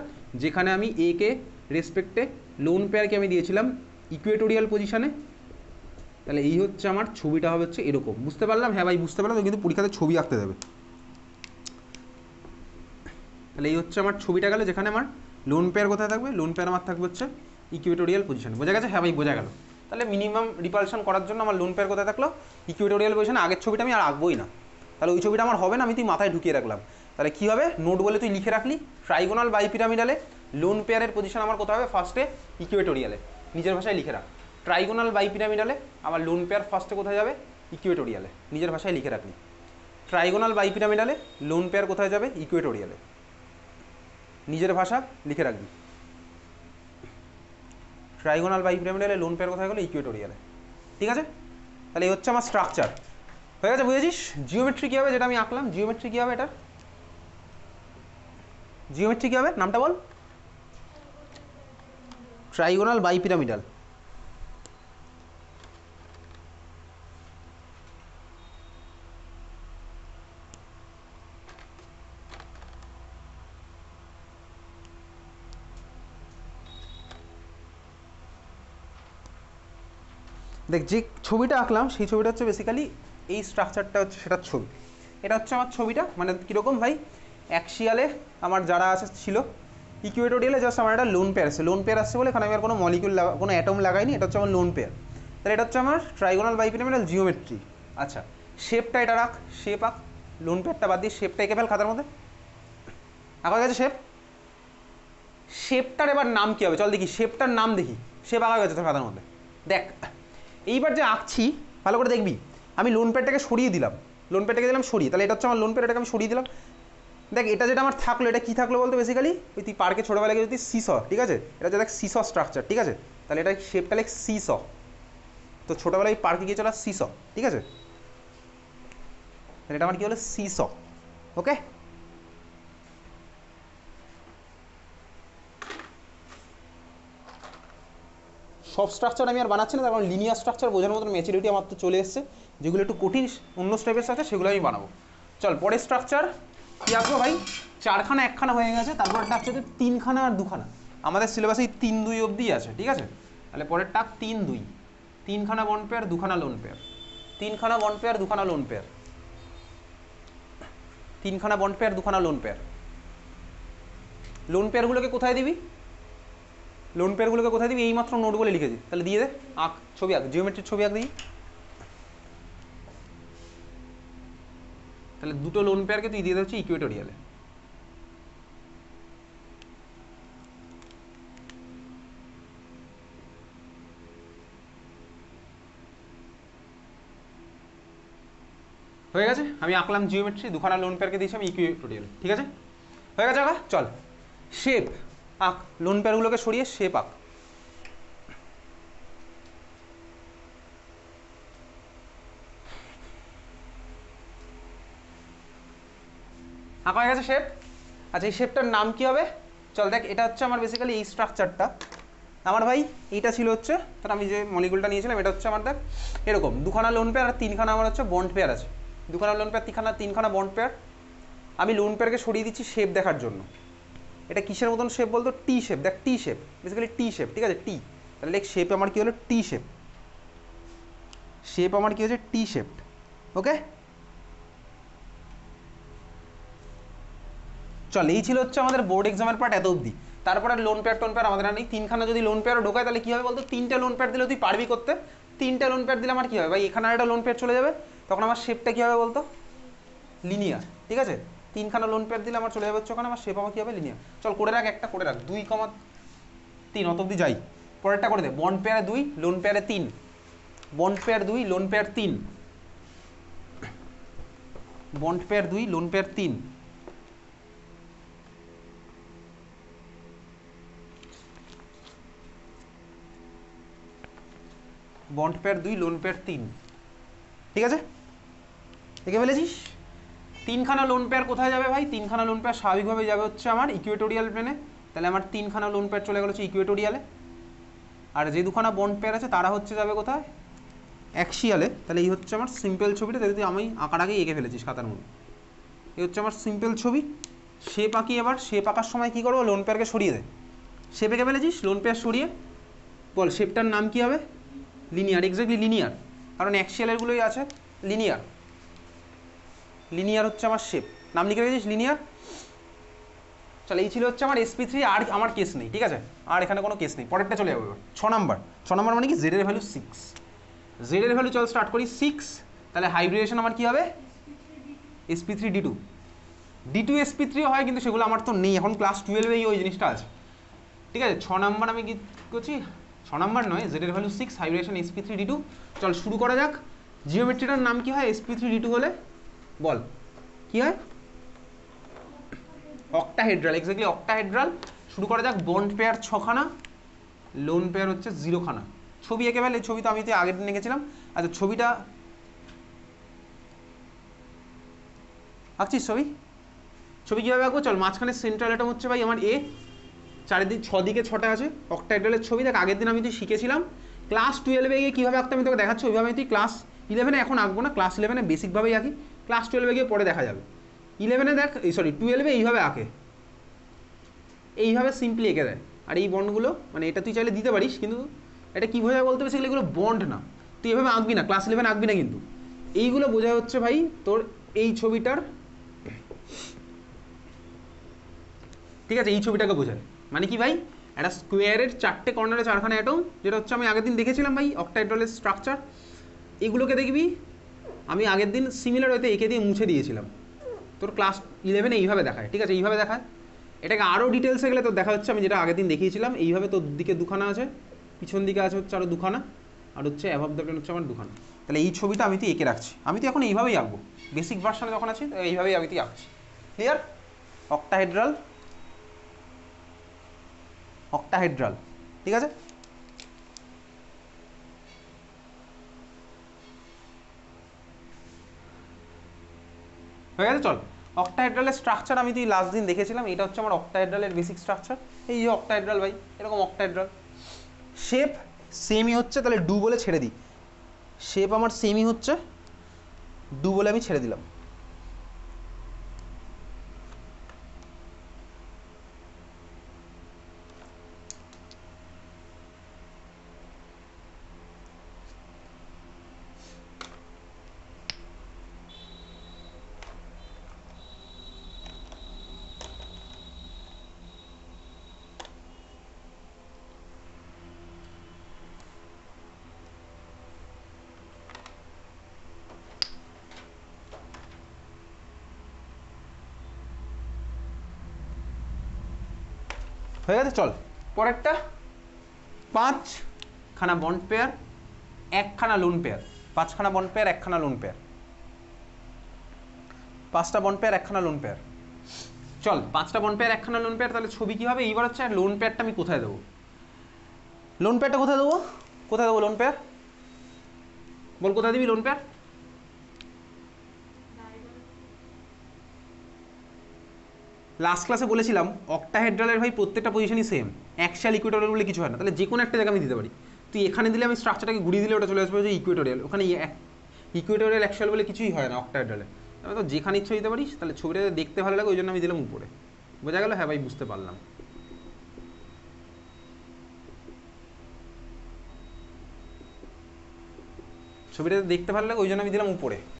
S1: যেখানে আমি এ কে রেসপেক্টে লোন পেয়ারকে আমি দিয়েছিলাম ইকুয়েটোরিয়াল পজিশনে। তাহলে এই হচ্ছে আমার ছবিটা হবে হচ্ছে এরকম। বুঝতে পারলাম? হ্যাঁ ভাই বুঝতে পারলাম। কিন্তু পরীক্ষাতে ছবি আঁকতে দেবে। তাহলে এই হচ্ছে আমার ছবিটা গেল, যেখানে আমার লোন পেয়ার কোথায় থাকবে? লোন পেয়ার আমার থাকবে হচ্ছে ইকুয়েটোরিয়াল পজিশনে। বোঝা গেছে? হ্যাঁ ভাই বোঝা গেল। তাহলে মিনিমাম রিপালশন করার জন্য আমার লোন পেয়ার কোথায় থাকলো? ইকুয়েটোরিয়াল পজিশনে। আগের ছবিটা আমি আর আঁকবোই না, তাহলে ওই ছবিটা আমার হবে না, আমি তুই মাথায় ঢুকিয়ে রাখলাম। তাহলে কী হবে? নোট বলে তুই লিখে রাখলি ট্রাইগোনাল বাইপিরামিডালে লোন পেয়ারের পজিশন আমার কোথায় হবে? ফার্স্টে ইকুয়েটোরিয়ালে। নিজের ভাষায় লিখে রাখ, ট্রাইগোনাল বাইপিরামিডালে আমার লোন পেয়ার ফার্স্টে কোথায় যাবে? ইকুয়েটোরিয়ালে। নিজের ভাষায় লিখে রাখলি ট্রাইগোনাল বাইপিরামিডালে লোন পেয়ার কোথায় যাবে? ইকুয়েটোরিয়ালে। নিজের ভাষা লিখে রাখবি। ট্রাইগোনাল বাইপিরামিডালে লোন পেয়ার কোথায় গেলো? ইকুয়েটোরিয়ালে। ঠিক আছে? তাহলে এই হচ্ছে আমার স্ট্রাকচার। হয়ে গেছে? বুঝেছিস? জিওমেট্রি কী হবে যেটা আমি আঁকলাম? জিওমেট্রি কী হবে এটা? জিওমেট্রি কী হবে নামটা বল? ট্রাইগোনাল বাইপিরামিডাল। দেখ যে ছবিটা আঁকলাম সেই ছবিটা হচ্ছে বেসিক্যালি এই স্ট্রাকচারটা হচ্ছে সেটার ছবি। এটা হচ্ছে আমার ছবিটা, মানে কীরকম ভাই, অ্যাক্সিয়ালে আমার যারা আছে ছিল, ইকুয়েটোরিয়ালে জাস্ট আমার একটা লোন পেয়ার আছে, লোন পেয়ার আসছে বলে এখানে আমি আর কোনো মলিকুল কোনো অ্যাটম লাগাইনি, এটা হচ্ছে আমার লোন পেয়ার। তাহলে এটা হচ্ছে আমার ট্রাইগোনাল বাইপিরামিডাল জিওমেট্রি। আচ্ছা, শেপটা এটা রাখ, শেপ আঁক, লোন পেয়ারটা বাদ দিয়ে শেপটা এঁকে ফেল খাতার মধ্যে। আঁকা গেছে শেপ? শেপটার এবার নাম কী হবে চল দেখি, শেপটার নাম দেখি। শেপ আঁকা গেছে তোর খাতার মধ্যে, দেখ। এইবার যে আঁকছি ভালো করে দেখবি, আমি লোন প্যাডটাকে সরিয়ে দিলাম, লোন প্যাডটাকে দিলাম সরিয়ে, তাহলে এটা হচ্ছে আমার লোন প্যাড, এটাকে আমি সরিয়ে দিলাম। দেখ এটা যেটা আমার থাকলো, এটা কী থাকলো বলতো বেসিক্যালি, ওই তুই পার্কে ছোটোবেলায় গিয়ে যদি সিস, ঠিক আছে, এটা হচ্ছে দেখ সিস স্ট্রাকচার, ঠিক আছে, তাহলে এটা শেপটা লেখ সিস। তো ছোটোবেলায় পার্কে গিয়ে চলা সিস, ঠিক আছে, তাহলে এটা আমার কী হলো সিস। ওকে, সব স্ট্রাকচার আমি আর বানাচ্ছি না, তার কারণ লিনিয়ার স্ট্রাকচার বোঝার মতন ম্যাচুরিটি আমার তো চলে এসছে। যেগুলো একটু কঠিন অন্য স্টেপের সাথে সেগুলো আমি বানাবো। চল পরের স্ট্রাকচার কী আঁকবো ভাই, 4খানা 1খানা হয়ে গেছে, তারপরটা হচ্ছে 3খানা আর 2খানা। আমাদের সিলেবাসে 3-2 অবধি আছে, ঠিক আছে, তাহলে পরের টাক 3-2, 3খানা বন্ড পেয়ার 2খানা লোন পেয়ার, 3খানা বন্ড পেয়ার 2খানা লোন পেয়ার, 3খানা বন্ড পেয়ার 2খানা লোন পেয়ার। লোন পেয়ারগুলোকে কোথায় দিবি, লোন পেয়ারগুলোকে কোথায় দিবি, এইমাত্র নোট বলে লিখেছি, তাহলে দিয়ে দে, আঁক, ছবি আঁক, জিওমেট্রির ছবি আঁক দিই। তাহলে দুটো লোন পেয়ারকে তুই দিয়ে দিচ্ছি ইকুয়েটোরিয়ালে। হয়ে গেছে, আমি আঁকলাম জিওমেট্রি, 2খানা লোন পেয়ারকে দিয়েছি আমি ইকুয়েটোরিয়ালে, ঠিক আছে, হয়ে গেছে আঁকা। চল শেপ আঁক, লোন পেয়ারগুলোকে সরিয়ে শেপ আঁক। আঁকা হয়ে গেছে শেপ। আচ্ছা এই শেপটার নাম কি হবে, চল দেখ, এটা হচ্ছে আমার বেসিক্যালি এই স্ট্রাকচারটা আমার ভাই, এইটা ছিল হচ্ছে, তার আমি যে মলিকুলটা নিয়েছিলাম এটা হচ্ছে আমার দেখ এরকম 2খানা লোন পেয়ার আর 3খানা আমার হচ্ছে বন্ড পেয়ার আছে, 2খানা লোন পেয়ার 3খানা বন্ড পেয়ার। আমি লোন পেয়ারকে সরিয়ে দিচ্ছি শেপ দেখার জন্য। এটা কিসের মতন শেপ বলতো, টি শেপ, দেখ টি শেপ, বেসিক্যালি টি শেপ, ঠিক আছে, টি। তাহলে দেখ শেপ আমার কি হলো টি শেপ, শেপ আমার কি হচ্ছে টি শেপ। ওকে চল, এই ছিল হচ্ছে আমাদের বোর্ড এক্সামের পার্ট এত অবধি। তারপরে লোন পেয়ার টোন পেয়ার আমাদের নেই, 3খানা যদি লোন পেয়ার ঢোকায় তাহলে কী হবে বলতো, 3টে লোন পেয়ার দিলে তুই পারবি করতে, 3টে লোন পেয়ার দিলে আমার কী হবে ভাই, এখানে একটা লোন পেয়ার চলে যাবে, তখন আমার শেপটা কী হবে বলতো, লিনিয়ার, ঠিক আছে, 3খানা লোন পেয়ার দিলে আমার চলে যাবে হচ্ছে ওখানে, আমার শেপ আমার কী হবে লিনিয়ার। চল করে রাখ, একটা করে রাখ, 2,3 অত অবধি যাই। পরেরটা করে দে, বন্ড পেয়ারে 2, লোন পেয়ারে 3, bond pair 2, lone pair 3, bond pair 2, lone pair 3, bond pair 2, lone pair 3, ঠিক আছে, দেখে ফেলেছিস। 3খানা লোন পেয়ার কোথায় যাবে ভাই, 3খানা লোন পেয়ার স্বাভাবিকভাবে যাবে হচ্ছে আমার ইকুয়েটোরিয়াল প্লেনে, তাহলে আমার 3খানা লোন পেয়ার চলে গেল হচ্ছে ইকুয়েটোরিয়ালে। আর যে 2খানা বন্ড পেয়ার আছে তারা হচ্ছে যাবে কোথায়, অ্যাক্সিয়ালে। তাহলে এই হচ্ছে আমার সিম্পল ছবিটা, যদি আমি আঁকার আগেই এঁকে ফেলেছিস খাতার মধ্যে, এই হচ্ছে আমার সিম্পল ছবি। শেপ আঁকি, এবার শেপ আঁকার সময় কী করবো, লোন পেয়ারকে সরিয়ে দে, শেপ এঁকে ফেলেছিস, লোন পেয়ার সরিয়ে বল শেপটার নাম কী হবে, লিনিয়ার, এক্স্যাক্টলি লিনিয়ার, কারণ অ্যাক্সিয়ালেরগুলোই আছে লিনিয়ার, লিনিয়ার হচ্ছে আমার শেপ, নাম লিখে রেখেছিস লিনিয়ার। চল এই ছিল হচ্ছে আমার sp3, আর আমার কেস নেই, ঠিক আছে, আর এখানে কোনো কেস নেই। পরেরটা চলে যাবো এবার 6 নাম্বার মানে কি, জেডের ভ্যালু 6, জেডের ভ্যালু চল স্টার্ট করি 6, তাহলে হাইব্রিডেশন আমার কি হবে sp3d2, d2 sp3 হয়, কিন্তু সেগুলো আমার তো নেই এখন, ক্লাস 12এই ওই জিনিসটা আছে, ঠিক আছে। 6 নাম্বার আমি কি করছি, 6 নাম্বার নয়, জেডের ভ্যালু 6, হাইব্রিডেশন sp3d2। চল শুরু করা যাক। জিওমেট্রিটার নাম কি হয় sp3d2 হলে, বল কি হয়, অক্টাহেড্রাল, এক্স্যাক্টলি অক্টাহেড্রাল। শুরু করা যাক। বন্ড পেয়ার 6খানা, লোন পেয়ার হচ্ছে 0খানা। ছবি এঁকে ফেলে, ছবি তো আমি তো আগের দিন এঁকেছিলাম। আচ্ছা ছবিটা আঁকছিস, ছবি কীভাবে আঁকবো, চল মাঝখানে সেন্ট্রাল অ্যাটম হচ্ছে ভাই আমার এ, চারিদিক 6 দিকে 6টা আছে, অক্টাহেড্রালের ছবি। দেখ আগের দিন আমি তুই শিখেছিলাম, ক্লাস 12-এ গিয়ে কীভাবে আঁকতে আমি তোকে দেখাচ্ছি, ওইভাবে তুই ক্লাস 11-এ এখন আঁকবো না, ক্লাস 11-এ বেসিকভাবেই আঁকি, ক্লাস 12-এ গিয়ে পরে দেখা যাবে। 11-এ দেখ, 12-এ এইভাবে আঁকে, এইভাবে সিম্পলি এঁকে দেয়। আর এই বন্ডগুলো মানে এটা তুই চাইলে দিতে পারিস, কিন্তু এটা কী বোঝায় বলতে পারছিস, এগুলো বন্ড না, তুই এভাবে আঁকবি না, ক্লাস 11 আঁকবি না কিন্তু। এইগুলো বোঝা হচ্ছে ভাই তোর এই ছবিটার, ঠিক আছে, এই ছবিটাকে বোঝায়। মানে কি ভাই, একটা স্কোয়ারের 4টে কর্নারে 4খানা অ্যাটম, যেটা হচ্ছে আমি আগের দিন দেখেছিলাম ভাই অক্টাহেড্রালের স্ট্রাকচার। এগুলোকে দেখবি আমি আগের দিন সিমিলার হয়তো এঁকে দিয়ে মুছে দিয়েছিলাম। তোর ক্লাস 11 এইভাবে দেখায়, ঠিক আছে, এইভাবে দেখায়। এটাকে আরও ডিটেলসে গেলে তোর দেখা হচ্ছে আমি যেটা আগের দিন দেখিয়েছিলাম, এইভাবে তোর দিকে দুখানা আছে, পিছন দিকে আছে হচ্ছে আরও দুখানা, আর হচ্ছে অ্যাভাব দ্য প্লেন হচ্ছে আমার দুখানা। তাহলে এই ছবিটা আমি তো এঁকে রাখছি, আমি তো এখন এইভাবেই আঁকবো, বেসিক ভার্সনে যখন আছি এইভাবেই আমি তো আঁকছি। ক্লিয়ার? অক্টাহেড্রাল, অক্টাহেড্রাল, ঠিক আছে। হয়ে গেছে, চল। অক্টাহেড্রালের স্ট্রাকচার আমি তুই লাস্ট দিন দেখেছিলাম, এটা হচ্ছে আমার অক্টাহেড্রালের বেসিক স্ট্রাকচার। এই যে অক্টাহেড্রাল ভাই, এরকম অক্টাহেড্রাল শেপ সেমই হচ্ছে, তাহলে ডু বলে ছেড়ে দিই। শেপ আমার সেমই হচ্ছে, ডু বলে আমি ছেড়ে দিলাম। হয়ে গেছে, চল পরেরটা। 5খানা বন্ড পেয়ার, 1খানা লোন পেয়ার। 5খানা বন্ড পেয়ার, 1খানা লোন পেয়ার। 5টা বন্ড পেয়ার, 1খানা লোন পেয়ার। চল, 5টা বন্ড পেয়ার, 1খানা লোন পেয়ার, তাহলে ছবি কি হবে এইবার হচ্ছে। লোন পেয়ারটা আমি কোথায় দেবো? লোন পেয়ারটা কোথায় দেবো? কোথায় দেবো লোন পেয়ার? বল কোথায় দিবি লোন পেয়ার? লাস্ট ক্লাসে বলেছিলাম অক্টাহেড্রালের ভাই প্রত্যেকটা পজিশনই সেম, অ্যাক্সিয়াল ইকুয়েটোরিয়াল বলে কিছু হয় না, তাহলে যে কোনো একটা জায়গা আমি দিতে পারি। তুই এখানে দিলে আমি স্ট্রাকচারটাকে ঘুরিয়ে দিলে ওটা চলে আসবে যে ইকুয়েটোরিয়াল, ওখানে ইকুয়েটোরিয়াল অ্যাক্সিয়াল বলে কিছুই হয় না অক্টাহেড্রালে। আমি তো যেখানে ইচ্ছা দিতে পারিস, তাহলে ছবিটা দেখতে ভালো লাগে ওই জন্য আমি দিলাম উপরে। বোঝা গেল? হ্যাঁ ভাই, বুঝতে পারলাম। ছবিটা দেখতে ভালো লাগে ওই জন্য আমি দিলাম উপরে।